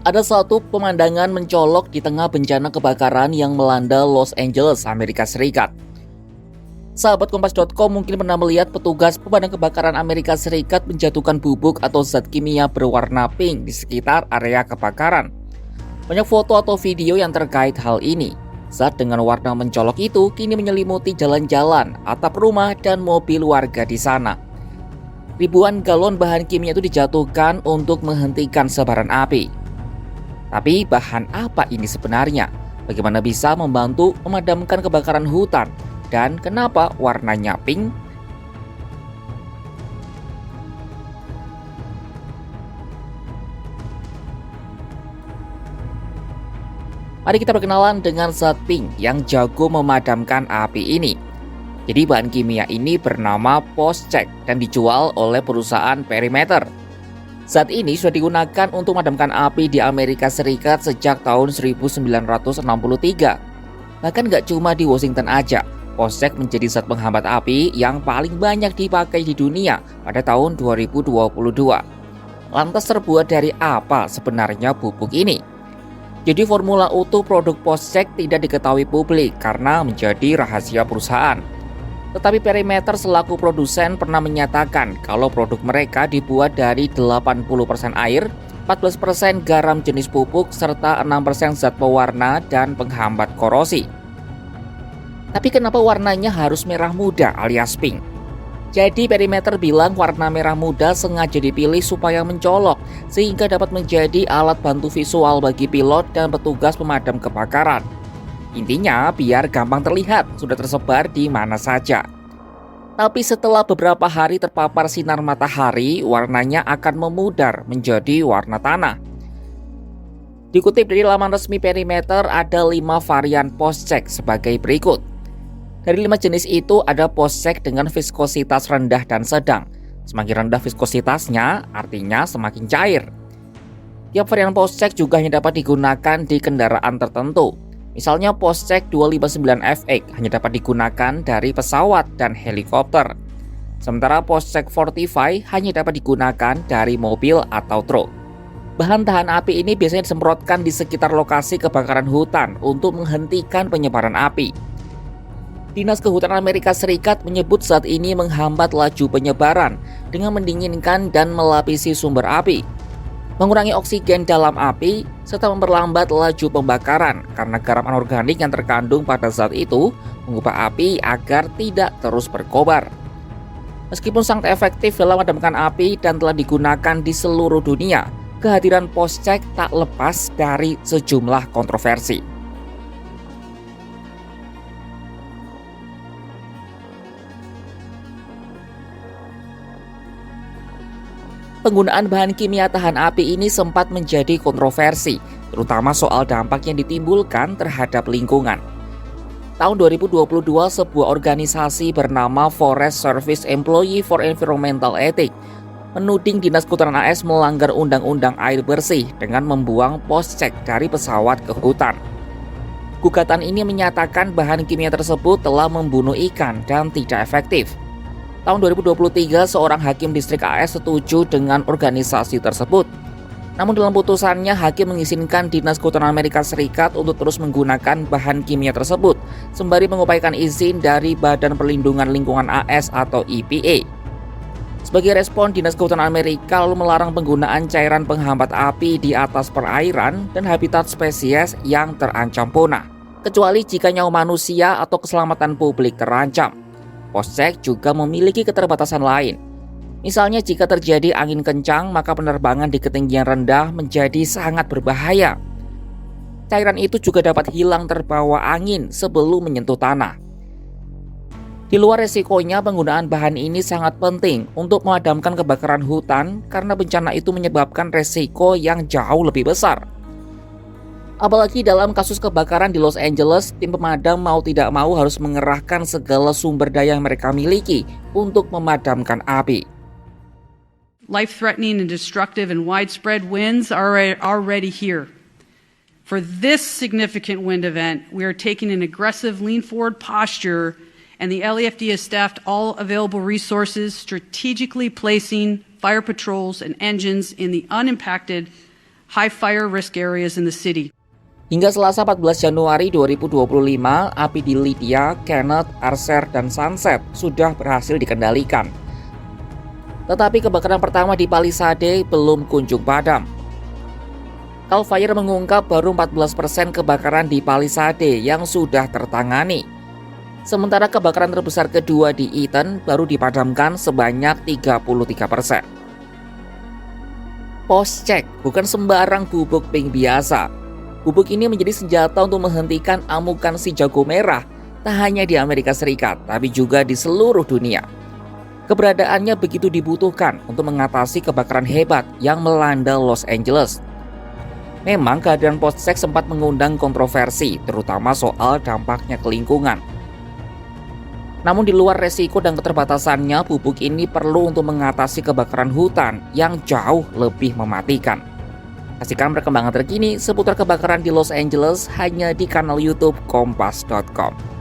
Ada satu pemandangan mencolok di tengah bencana kebakaran yang melanda Los Angeles, Amerika Serikat. Sahabat Kompas.com mungkin pernah melihat petugas pemadam kebakaran Amerika Serikat menjatuhkan bubuk atau zat kimia berwarna pink di sekitar area kebakaran. Banyak foto atau video yang terkait hal ini. Zat dengan warna mencolok itu kini menyelimuti jalan-jalan, atap rumah, dan mobil warga di sana. Ribuan galon bahan kimia itu dijatuhkan untuk menghentikan sebaran api. Tapi bahan apa ini sebenarnya? Bagaimana bisa membantu memadamkan kebakaran hutan? Dan kenapa warnanya pink? Mari kita berkenalan dengan zat pink yang jago memadamkan api ini. Jadi bahan kimia ini bernama Phosgene dan dijual oleh perusahaan Perimeter. Zat ini sudah digunakan untuk memadamkan api di Amerika Serikat sejak tahun 1963. Bahkan nggak cuma di Washington aja, Phosgene menjadi zat penghambat api yang paling banyak dipakai di dunia pada tahun 2022. Lantas terbuat dari apa sebenarnya bubuk ini? Jadi formula utuh produk Phosgene tidak diketahui publik karena menjadi rahasia perusahaan. Tetapi Perimeter selaku produsen pernah menyatakan kalau produk mereka dibuat dari 80% air, 14% garam jenis pupuk, serta 6% zat pewarna dan penghambat korosi. Tapi kenapa warnanya harus merah muda alias pink? Jadi Perimeter bilang warna merah muda sengaja dipilih supaya mencolok, sehingga dapat menjadi alat bantu visual bagi pilot dan petugas pemadam kebakaran. Intinya biar gampang terlihat sudah tersebar di mana saja. Tapi setelah beberapa hari terpapar sinar matahari, warnanya akan memudar menjadi warna tanah. Dikutip dari laman resmi Perimeter, ada 5 varian Phosgene sebagai berikut. Dari 5 jenis itu ada Phosgene dengan viskositas rendah dan sedang. Semakin rendah viskositasnya, artinya semakin cair. Tiap varian Phosgene juga hanya dapat digunakan di kendaraan tertentu. Misalnya Phosgene 259FX hanya dapat digunakan dari pesawat dan helikopter. Sementara Phosgene Fortify hanya dapat digunakan dari mobil atau truk. Bahan tahan api ini biasanya disemprotkan di sekitar lokasi kebakaran hutan untuk menghentikan penyebaran api. Dinas Kehutanan Amerika Serikat menyebut zat ini menghambat laju penyebaran dengan mendinginkan dan melapisi sumber api, mengurangi oksigen dalam api, serta memperlambat laju pembakaran karena garam anorganik yang terkandung pada zat itu mengubah api agar tidak terus berkobar. Meskipun sangat efektif dalam memadamkan api dan telah digunakan di seluruh dunia, kehadiran Phosgene tak lepas dari sejumlah kontroversi. Penggunaan bahan kimia tahan api ini sempat menjadi kontroversi, terutama soal dampak yang ditimbulkan terhadap lingkungan. Tahun 2022, sebuah organisasi bernama Forest Service Employee for Environmental Ethics menuding Dinas Kehutanan AS melanggar Undang-Undang Air Bersih dengan membuang Phosgene dari pesawat ke hutan. Gugatan ini menyatakan bahan kimia tersebut telah membunuh ikan dan tidak efektif. Tahun 2023, seorang hakim distrik AS setuju dengan organisasi tersebut. Namun dalam putusannya, hakim mengizinkan Dinas Kehutanan Amerika Serikat untuk terus menggunakan bahan kimia tersebut, sembari mengupayakan izin dari Badan Perlindungan Lingkungan AS atau EPA. Sebagai respon, Dinas Kehutanan Amerika lalu melarang penggunaan cairan penghambat api di atas perairan dan habitat spesies yang terancam punah, kecuali jika nyawa manusia atau keselamatan publik terancam. Phosgene juga memiliki keterbatasan lain. Misalnya jika terjadi angin kencang, maka penerbangan di ketinggian rendah menjadi sangat berbahaya. Cairan itu juga dapat hilang terbawa angin sebelum menyentuh tanah. Di luar resikonya, penggunaan bahan ini sangat penting untuk memadamkan kebakaran hutan karena bencana itu menyebabkan resiko yang jauh lebih besar. Apalagi dalam kasus kebakaran di Los Angeles, tim pemadam mau tidak mau harus mengerahkan segala sumber daya yang mereka miliki untuk memadamkan api. Life-threatening and destructive and widespread winds are already here. For this significant wind event, we are taking an aggressive lean-forward posture, and the LAFD has staffed all available resources, strategically placing fire patrols and engines in the unimpacted high fire risk areas in the city. Hingga Selasa 14 Januari 2025, api di Lydia, Kenneth, Archer, dan Sunset sudah berhasil dikendalikan. Tetapi kebakaran pertama di Palisade belum kunjung padam. Cal Fire mengungkap baru 14% kebakaran di Palisade yang sudah tertangani. Sementara kebakaran terbesar kedua di Eaton baru dipadamkan sebanyak 33%. Post-check bukan sembarang bubuk pink biasa. Bubuk ini menjadi senjata untuk menghentikan amukan si jago merah, tak hanya di Amerika Serikat, tapi juga di seluruh dunia. Keberadaannya begitu dibutuhkan untuk mengatasi kebakaran hebat yang melanda Los Angeles. Memang kehadiran post-check sempat mengundang kontroversi, terutama soal dampaknya ke lingkungan. Namun di luar resiko dan keterbatasannya, bubuk ini perlu untuk mengatasi kebakaran hutan yang jauh lebih mematikan. Saksikan perkembangan terkini seputar kebakaran di Los Angeles hanya di kanal YouTube Kompas.com.